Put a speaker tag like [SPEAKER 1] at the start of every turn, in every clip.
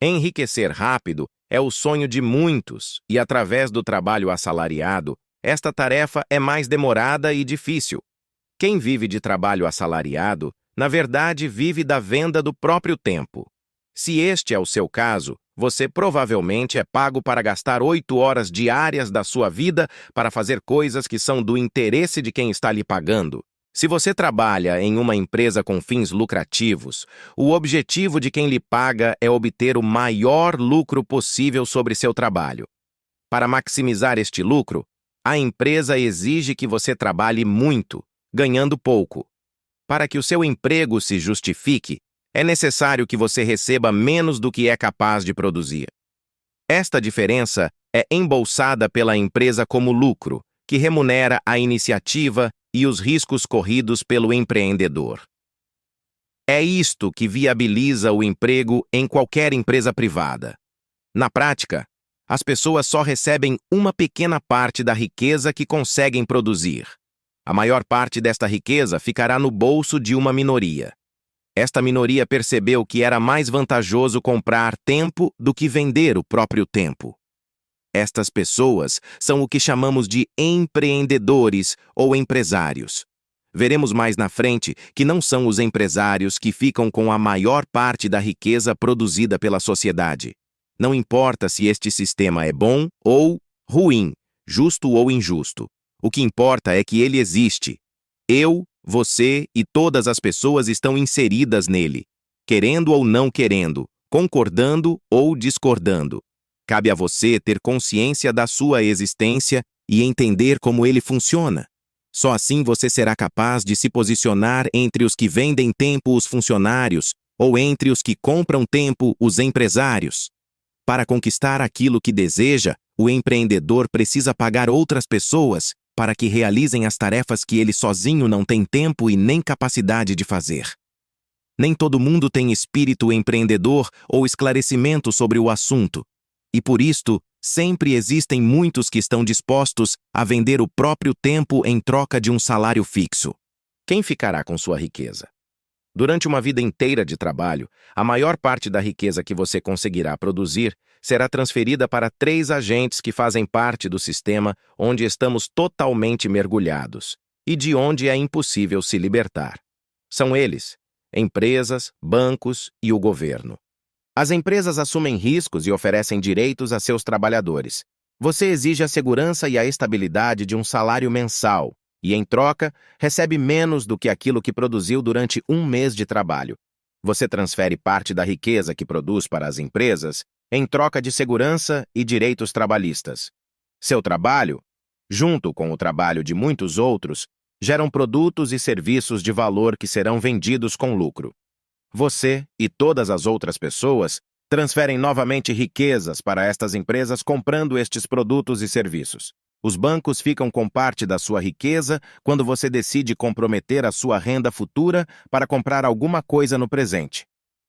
[SPEAKER 1] Enriquecer rápido é o sonho de muitos e, através do trabalho assalariado, esta tarefa é mais demorada e difícil. Quem vive de trabalho assalariado, na verdade, vive da venda do próprio tempo. Se este é o seu caso, você provavelmente é pago para gastar 8 horas diárias da sua vida para fazer coisas que são do interesse de quem está lhe pagando. Se você trabalha em uma empresa com fins lucrativos, o objetivo de quem lhe paga é obter o maior lucro possível sobre seu trabalho. Para maximizar este lucro, a empresa exige que você trabalhe muito, ganhando pouco. Para que o seu emprego se justifique, é necessário que você receba menos do que é capaz de produzir. Esta diferença é embolsada pela empresa como lucro, que remunera a iniciativa e os riscos corridos pelo empreendedor. É isto que viabiliza o emprego em qualquer empresa privada. Na prática, as pessoas só recebem uma pequena parte da riqueza que conseguem produzir. A maior parte desta riqueza ficará no bolso de uma minoria. Esta minoria percebeu que era mais vantajoso comprar tempo do que vender o próprio tempo. Estas pessoas são o que chamamos de empreendedores ou empresários. Veremos mais na frente que não são os empresários que ficam com a maior parte da riqueza produzida pela sociedade. Não importa se este sistema é bom ou ruim, justo ou injusto. O que importa é que ele existe. Eu, você e todas as pessoas estão inseridas nele, querendo ou não querendo, concordando ou discordando. Cabe a você ter consciência da sua existência e entender como ele funciona. Só assim você será capaz de se posicionar entre os que vendem tempo, os funcionários, ou entre os que compram tempo, os empresários. Para conquistar aquilo que deseja, o empreendedor precisa pagar outras pessoas para que realizem as tarefas que ele sozinho não tem tempo e nem capacidade de fazer. Nem todo mundo tem espírito empreendedor ou esclarecimento sobre o assunto, e por isto, sempre existem muitos que estão dispostos a vender o próprio tempo em troca de um salário fixo. Quem ficará com sua riqueza? Durante uma vida inteira de trabalho, a maior parte da riqueza que você conseguirá produzir será transferida para 3 agentes que fazem parte do sistema onde estamos totalmente mergulhados e de onde é impossível se libertar. São eles: empresas, bancos e o governo. As empresas assumem riscos e oferecem direitos a seus trabalhadores. Você exige a segurança e a estabilidade de um salário mensal e, em troca, recebe menos do que aquilo que produziu durante um mês de trabalho. Você transfere parte da riqueza que produz para as empresas em troca de segurança e direitos trabalhistas. Seu trabalho, junto com o trabalho de muitos outros, geram produtos e serviços de valor que serão vendidos com lucro. Você e todas as outras pessoas transferem novamente riquezas para estas empresas comprando estes produtos e serviços. Os bancos ficam com parte da sua riqueza quando você decide comprometer a sua renda futura para comprar alguma coisa no presente.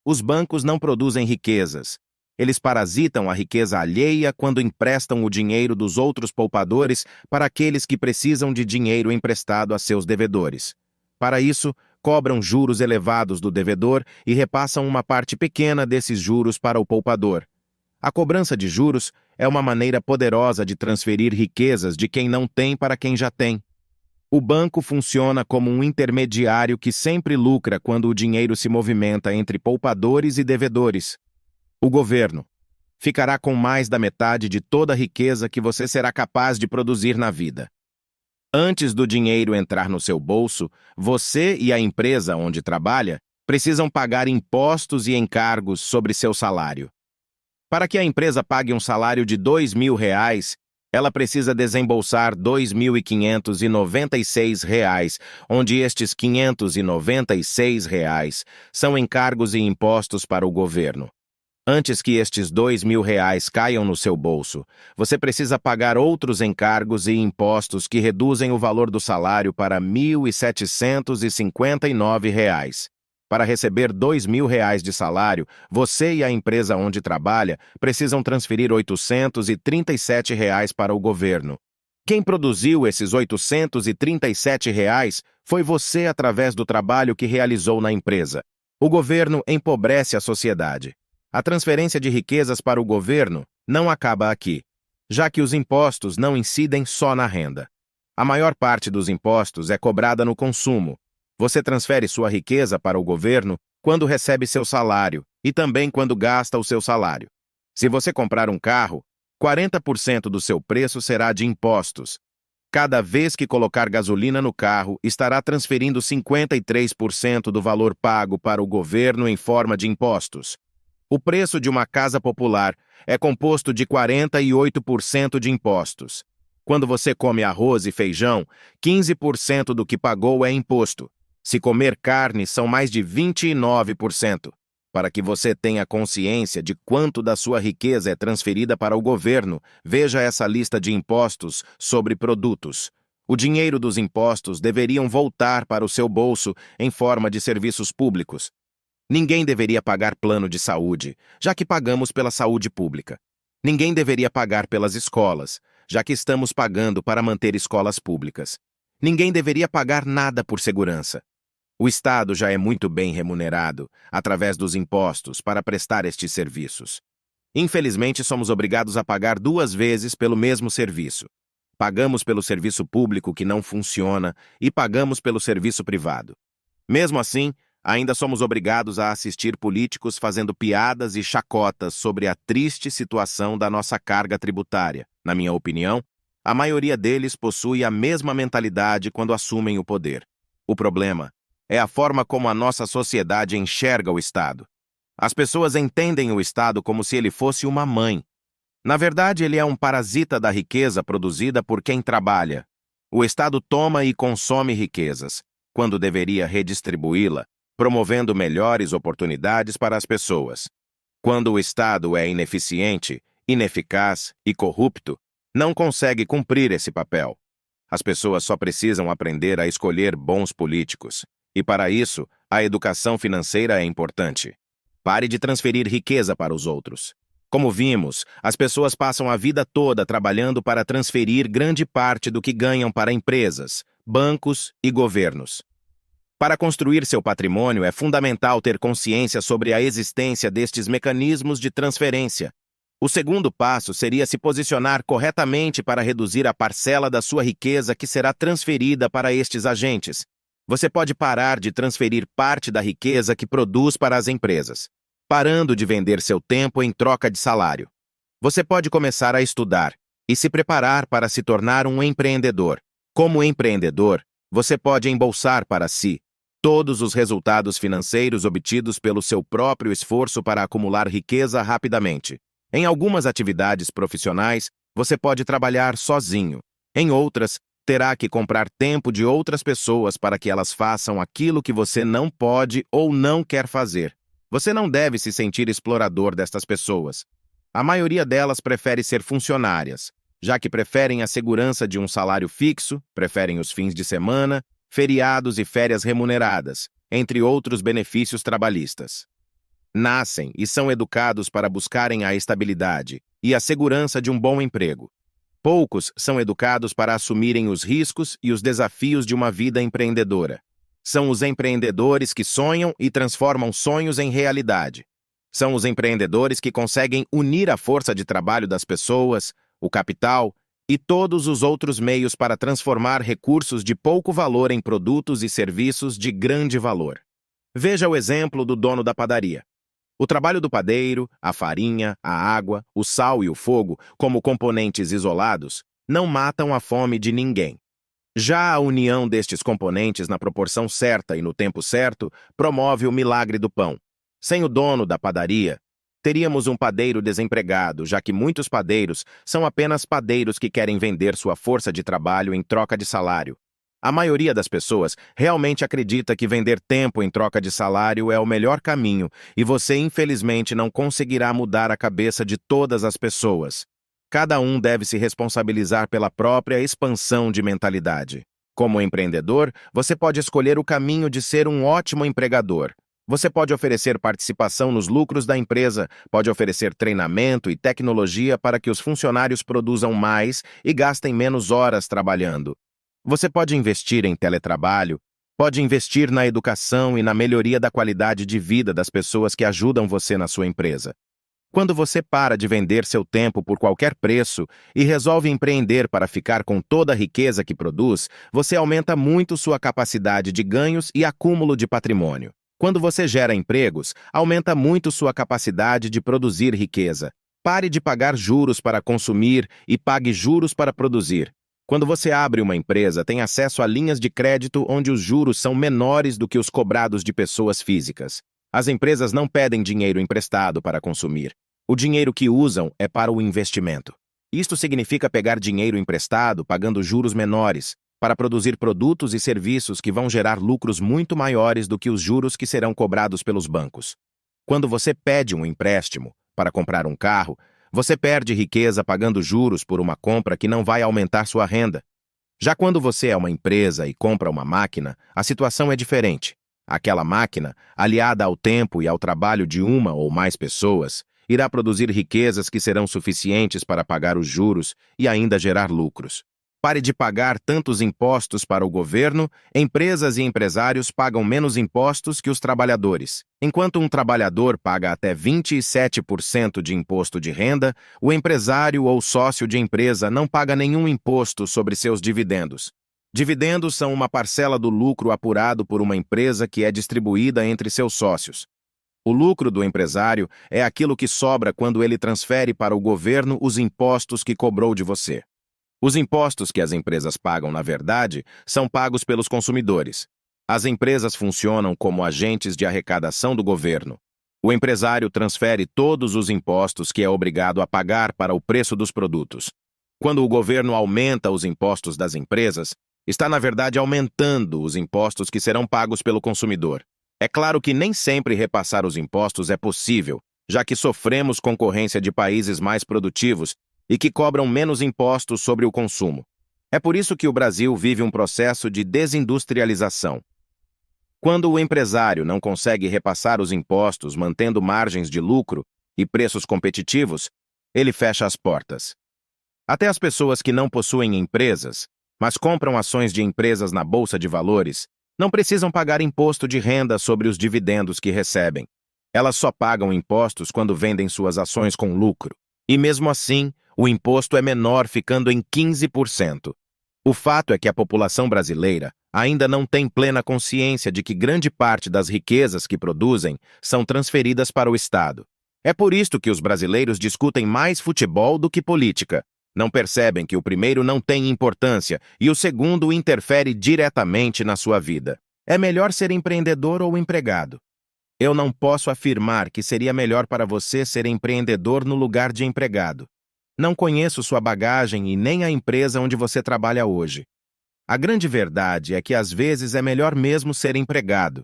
[SPEAKER 1] Os bancos não produzem riquezas. Eles parasitam a riqueza alheia quando emprestam o dinheiro dos outros poupadores para aqueles que precisam de dinheiro emprestado a seus devedores. Para isso, cobram juros elevados do devedor e repassam uma parte pequena desses juros para o poupador. A cobrança de juros é uma maneira poderosa de transferir riquezas de quem não tem para quem já tem. O banco funciona como um intermediário que sempre lucra quando o dinheiro se movimenta entre poupadores e devedores. O governo ficará com mais da metade de toda a riqueza que você será capaz de produzir na vida. Antes do dinheiro entrar no seu bolso, você e a empresa onde trabalha precisam pagar impostos e encargos sobre seu salário. Para que a empresa pague um salário de R$ 2.000, ela precisa desembolsar R$ 2.596, onde estes R$ 596 são encargos e impostos para o governo. Antes que estes R$ 2.000 caiam no seu bolso, você precisa pagar outros encargos e impostos que reduzem o valor do salário para R$ 1.759. Para receber R$ 2.000 de salário, você e a empresa onde trabalha precisam transferir R$ 837 para o governo. Quem produziu esses R$ 837 foi você através do trabalho que realizou na empresa. O governo empobrece a sociedade. A transferência de riquezas para o governo não acaba aqui, já que os impostos não incidem só na renda. A maior parte dos impostos é cobrada no consumo. Você transfere sua riqueza para o governo quando recebe seu salário e também quando gasta o seu salário. Se você comprar um carro, 40% do seu preço será de impostos. Cada vez que colocar gasolina no carro, estará transferindo 53% do valor pago para o governo em forma de impostos. O preço de uma casa popular é composto de 48% de impostos. Quando você come arroz e feijão, 15% do que pagou é imposto. Se comer carne, são mais de 29%. Para que você tenha consciência de quanto da sua riqueza é transferida para o governo, veja essa lista de impostos sobre produtos. O dinheiro dos impostos deveriam voltar para o seu bolso em forma de serviços públicos. Ninguém deveria pagar plano de saúde, já que pagamos pela saúde pública. Ninguém deveria pagar pelas escolas, já que estamos pagando para manter escolas públicas. Ninguém deveria pagar nada por segurança. O Estado já é muito bem remunerado, através dos impostos, para prestar estes serviços. Infelizmente, somos obrigados a pagar 2 vezes pelo mesmo serviço. Pagamos pelo serviço público que não funciona e pagamos pelo serviço privado. Mesmo assim, ainda somos obrigados a assistir políticos fazendo piadas e chacotas sobre a triste situação da nossa carga tributária. Na minha opinião, a maioria deles possui a mesma mentalidade quando assumem o poder. O problema é a forma como a nossa sociedade enxerga o Estado. As pessoas entendem o Estado como se ele fosse uma mãe. Na verdade, ele é um parasita da riqueza produzida por quem trabalha. O Estado toma e consome riquezas, quando deveria redistribuí-la, promovendo melhores oportunidades para as pessoas. Quando o Estado é ineficiente, ineficaz e corrupto, não consegue cumprir esse papel. As pessoas só precisam aprender a escolher bons políticos. E para isso, a educação financeira é importante. Pare de transferir riqueza para os outros. Como vimos, as pessoas passam a vida toda trabalhando para transferir grande parte do que ganham para empresas, bancos e governos. Para construir seu patrimônio, é fundamental ter consciência sobre a existência destes mecanismos de transferência. O segundo passo seria se posicionar corretamente para reduzir a parcela da sua riqueza que será transferida para estes agentes. Você pode parar de transferir parte da riqueza que produz para as empresas, parando de vender seu tempo em troca de salário. Você pode começar a estudar e se preparar para se tornar um empreendedor. Como empreendedor, você pode embolsar para si todos os resultados financeiros obtidos pelo seu próprio esforço para acumular riqueza rapidamente. Em algumas atividades profissionais, você pode trabalhar sozinho. Em outras, terá que comprar tempo de outras pessoas para que elas façam aquilo que você não pode ou não quer fazer. Você não deve se sentir explorador destas pessoas. A maioria delas prefere ser funcionárias, já que preferem a segurança de um salário fixo, preferem os fins de semana, feriados e férias remuneradas, entre outros benefícios trabalhistas. Nascem e são educados para buscarem a estabilidade e a segurança de um bom emprego. Poucos são educados para assumirem os riscos e os desafios de uma vida empreendedora. São os empreendedores que sonham e transformam sonhos em realidade. São os empreendedores que conseguem unir a força de trabalho das pessoas, o capital e todos os outros meios para transformar recursos de pouco valor em produtos e serviços de grande valor. Veja o exemplo do dono da padaria. O trabalho do padeiro, a farinha, a água, o sal e o fogo, como componentes isolados, não matam a fome de ninguém. Já a união destes componentes na proporção certa e no tempo certo promove o milagre do pão. Sem o dono da padaria, teríamos um padeiro desempregado, já que muitos padeiros são apenas padeiros que querem vender sua força de trabalho em troca de salário. A maioria das pessoas realmente acredita que vender tempo em troca de salário é o melhor caminho e você, infelizmente, não conseguirá mudar a cabeça de todas as pessoas. Cada um deve se responsabilizar pela própria expansão de mentalidade. Como empreendedor, você pode escolher o caminho de ser um ótimo empregador. Você pode oferecer participação nos lucros da empresa, pode oferecer treinamento e tecnologia para que os funcionários produzam mais e gastem menos horas trabalhando. Você pode investir em teletrabalho Pode investir na educação e na melhoria da qualidade de vida das pessoas que ajudam você na sua empresa. Quando você para de vender seu tempo por qualquer preço e resolve empreender para ficar com toda a riqueza que produz, você aumenta muito sua capacidade de ganhos e acúmulo de patrimônio. Quando você gera empregos, aumenta muito sua capacidade de produzir riqueza. Pare de pagar juros para consumir e pague juros para produzir. Quando você abre uma empresa, tem acesso a linhas de crédito onde os juros são menores do que os cobrados de pessoas físicas. As empresas não pedem dinheiro emprestado para consumir. O dinheiro que usam é para o investimento. Isto significa pegar dinheiro emprestado, pagando juros menores, para produzir produtos e serviços que vão gerar lucros muito maiores do que os juros que serão cobrados pelos bancos. Quando você pede um empréstimo para comprar um carro, você perde riqueza pagando juros por uma compra que não vai aumentar sua renda. Já quando você é uma empresa e compra uma máquina, a situação é diferente. Aquela máquina, aliada ao tempo e ao trabalho de uma ou mais pessoas, irá produzir riquezas que serão suficientes para pagar os juros e ainda gerar lucros. Pare de pagar tantos impostos para o governo, empresas e empresários pagam menos impostos que os trabalhadores. Enquanto um trabalhador paga até 27% de imposto de renda, o empresário ou sócio de empresa não paga nenhum imposto sobre seus dividendos. Dividendos são uma parcela do lucro apurado por uma empresa que é distribuída entre seus sócios. O lucro do empresário é aquilo que sobra quando ele transfere para o governo os impostos que cobrou de você. Os impostos que as empresas pagam, na verdade, são pagos pelos consumidores. As empresas funcionam como agentes de arrecadação do governo. O empresário transfere todos os impostos que é obrigado a pagar para o preço dos produtos. Quando o governo aumenta os impostos das empresas, está, na verdade, aumentando os impostos que serão pagos pelo consumidor. É claro que nem sempre repassar os impostos é possível, já que sofremos concorrência de países mais produtivos e que cobram menos impostos sobre o consumo. É por isso que o Brasil vive um processo de desindustrialização. Quando o empresário não consegue repassar os impostos mantendo margens de lucro e preços competitivos, ele fecha as portas. Até as pessoas que não possuem empresas, mas compram ações de empresas na Bolsa de Valores, não precisam pagar imposto de renda sobre os dividendos que recebem. Elas só pagam impostos quando vendem suas ações com lucro. E mesmo assim, o imposto é menor, ficando em 15%. O fato é que a população brasileira ainda não tem plena consciência de que grande parte das riquezas que produzem são transferidas para o Estado. É por isto que os brasileiros discutem mais futebol do que política. Não percebem que o primeiro não tem importância e o segundo interfere diretamente na sua vida. É melhor ser empreendedor ou empregado? Eu não posso afirmar que seria melhor para você ser empreendedor no lugar de empregado. Não conheço sua bagagem e nem a empresa onde você trabalha hoje. A grande verdade é que às vezes é melhor mesmo ser empregado.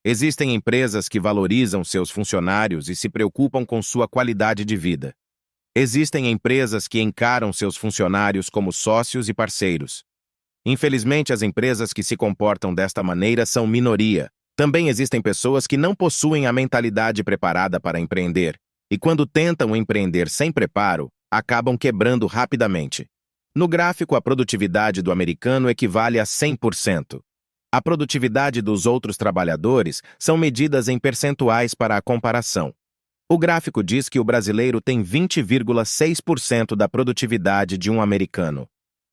[SPEAKER 1] Existem empresas que valorizam seus funcionários e se preocupam com sua qualidade de vida. Existem empresas que encaram seus funcionários como sócios e parceiros. Infelizmente, as empresas que se comportam desta maneira são minoria. Também existem pessoas que não possuem a mentalidade preparada para empreender, e quando tentam empreender sem preparo, acabam quebrando rapidamente. No gráfico, a produtividade do americano equivale a 100%. A produtividade dos outros trabalhadores são medidas em percentuais para a comparação. O gráfico diz que o brasileiro tem 20,6% da produtividade de um americano.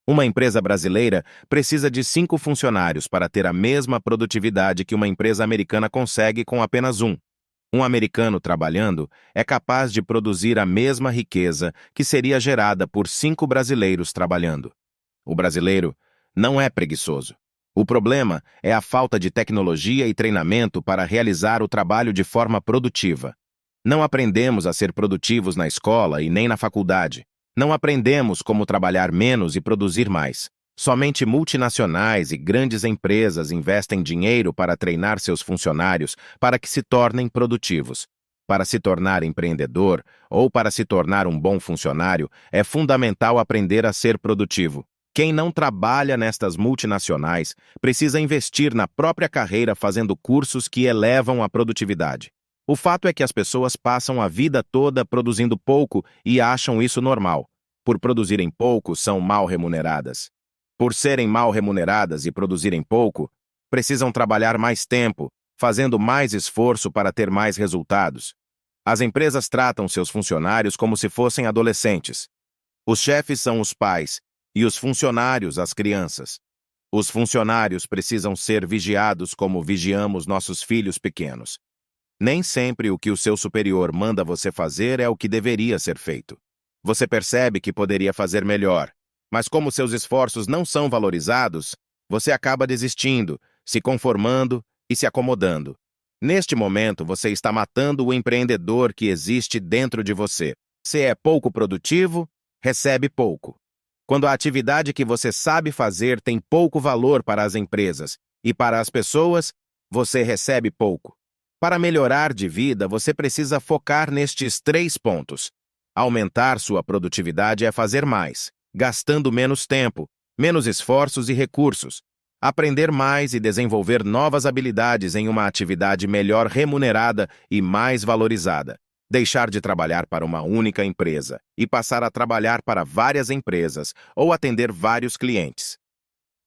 [SPEAKER 1] Uma empresa brasileira precisa de 5 funcionários para ter a mesma produtividade que uma empresa americana consegue com apenas um. Um americano trabalhando é capaz de produzir a mesma riqueza que seria gerada por 5 brasileiros trabalhando. O brasileiro não é preguiçoso. O problema é a falta de tecnologia e treinamento para realizar o trabalho de forma produtiva. Não aprendemos a ser produtivos na escola e nem na faculdade. Não aprendemos como trabalhar menos e produzir mais. Somente multinacionais e grandes empresas investem dinheiro para treinar seus funcionários para que se tornem produtivos. Para se tornar empreendedor ou para se tornar um bom funcionário, é fundamental aprender a ser produtivo. Quem não trabalha nestas multinacionais precisa investir na própria carreira fazendo cursos que elevam a produtividade. O fato é que as pessoas passam a vida toda produzindo pouco e acham isso normal. Por produzirem pouco, são mal remuneradas. Por serem mal remuneradas e produzirem pouco, precisam trabalhar mais tempo, fazendo mais esforço para ter mais resultados. As empresas tratam seus funcionários como se fossem adolescentes. Os chefes são os pais e os funcionários as crianças. Os funcionários precisam ser vigiados como vigiamos nossos filhos pequenos. Nem sempre o que o seu superior manda você fazer é o que deveria ser feito. Você percebe que poderia fazer melhor, mas como seus esforços não são valorizados, você acaba desistindo, se conformando e se acomodando. Neste momento, você está matando o empreendedor que existe dentro de você. Se é pouco produtivo, recebe pouco. Quando a atividade que você sabe fazer tem pouco valor para as empresas e para as pessoas, você recebe pouco. Para melhorar de vida, você precisa focar nestes 3 pontos. Aumentar sua produtividade é fazer mais, gastando menos tempo, menos esforços e recursos. Aprender mais e desenvolver novas habilidades em uma atividade melhor remunerada e mais valorizada. Deixar de trabalhar para uma única empresa e passar a trabalhar para várias empresas ou atender vários clientes.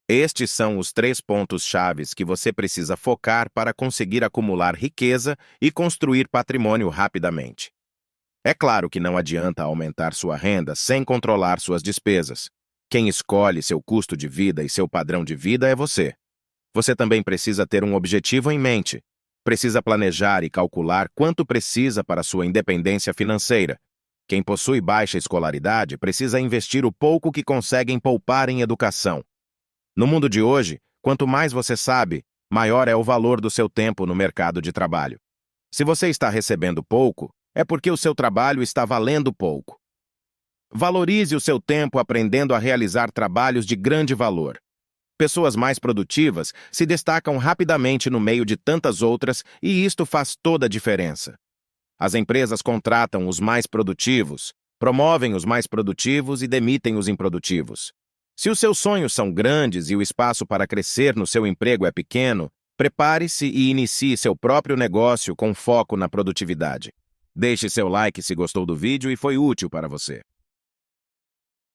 [SPEAKER 1] Estes são os 3 pontos chaves que você precisa focar para conseguir acumular riqueza e construir patrimônio rapidamente. É claro que não adianta aumentar sua renda sem controlar suas despesas. Quem escolhe seu custo de vida e seu padrão de vida é você. Você também precisa ter um objetivo em mente. Precisa planejar e calcular quanto precisa para sua independência financeira. Quem possui baixa escolaridade precisa investir o pouco que conseguem poupar em educação. No mundo de hoje, quanto mais você sabe, maior é o valor do seu tempo no mercado de trabalho. Se você está recebendo pouco, é porque o seu trabalho está valendo pouco. Valorize o seu tempo aprendendo a realizar trabalhos de grande valor. Pessoas mais produtivas se destacam rapidamente no meio de tantas outras e isto faz toda a diferença. As empresas contratam os mais produtivos, promovem os mais produtivos e demitem os improdutivos. Se os seus sonhos são grandes e o espaço para crescer no seu emprego é pequeno, prepare-se e inicie seu próprio negócio com foco na produtividade. Deixe seu like se gostou do vídeo e foi útil para você.